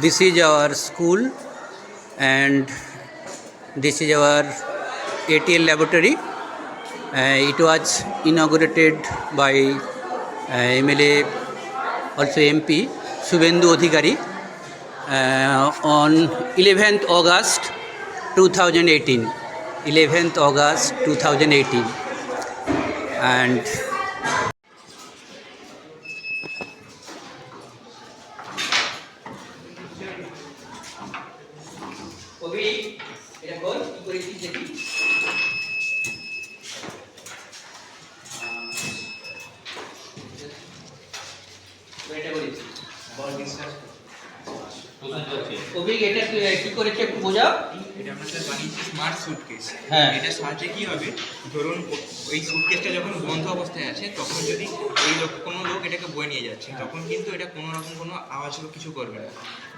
This is our school and this is our ATL laboratory. It was inaugurated by MLA, also MP, Subhendu Adhikari on 11th August 2018. 11th August 2018. And এটা কি করেছে একটু বোঝাও। এটা আমরা sir বানিয়েছি smart suitcase. হ্যাঁ, এটার সাহায্যে কি হবে, ধরুন ওই সুটকেসটা যখন বন্ধ অবস্থায় আছে তখন যদি কোনো লোক এটাকে বয়ে নিয়ে যাচ্ছে তখন কিন্তু এটা কোনো রকম কোনো আওয়াজ বা কিছু করবে না।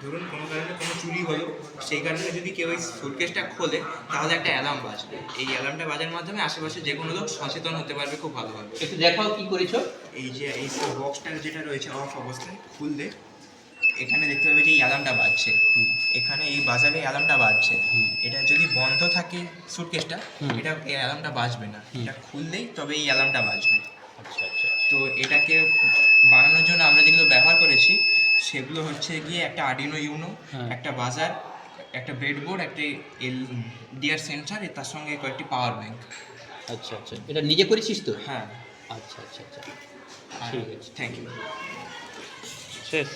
ধরুন কোনো কারণে কোনো চুরি হলো, সেই কারণে যদি কেউ এই সুটকেসটা খোলে তাহলে একটা অ্যালার্ম বাজবে। এই অ্যালার্মটা বাজার মাধ্যমে আশেপাশে যে কোনো লোক সচেতন হতে পারবে খুব ভালোভাবে। একটু দেখাও কি করেছো। এই যে এই বক্সটা যেটা রয়েছে অফ অবস্থায় খুললে এখানে দেখতে পাবে যে এই অ্যালার্মটা বাজছে, এখানে এই বাজারে অ্যালার্মটা বাজছে। এটা যদি বন্ধ থাকে সুটকেসটা, এটা এই অ্যালার্মটা বাজবে না। এটা খুললেই তবে এই অ্যালার্মটা বাজবে। আচ্ছা আচ্ছা। তো এটাকে বানানোর জন্য আমরা যেগুলো ব্যবহার করেছি সেগুলো হচ্ছে গিয়ে একটা আর্ডিনো ইউনো, একটা বাজার, একটা ব্রেডবোর্ড, একটা এলডিআর সেন্সার, তার সঙ্গে কয়েকটি পাওয়ার ব্যাংক। আচ্ছা আচ্ছা, এটা নিজে করেছিস তো? হ্যাঁ। আচ্ছা আচ্ছা আচ্ছা, ঠিক আছে, থ্যাংক ইউ। শেষ।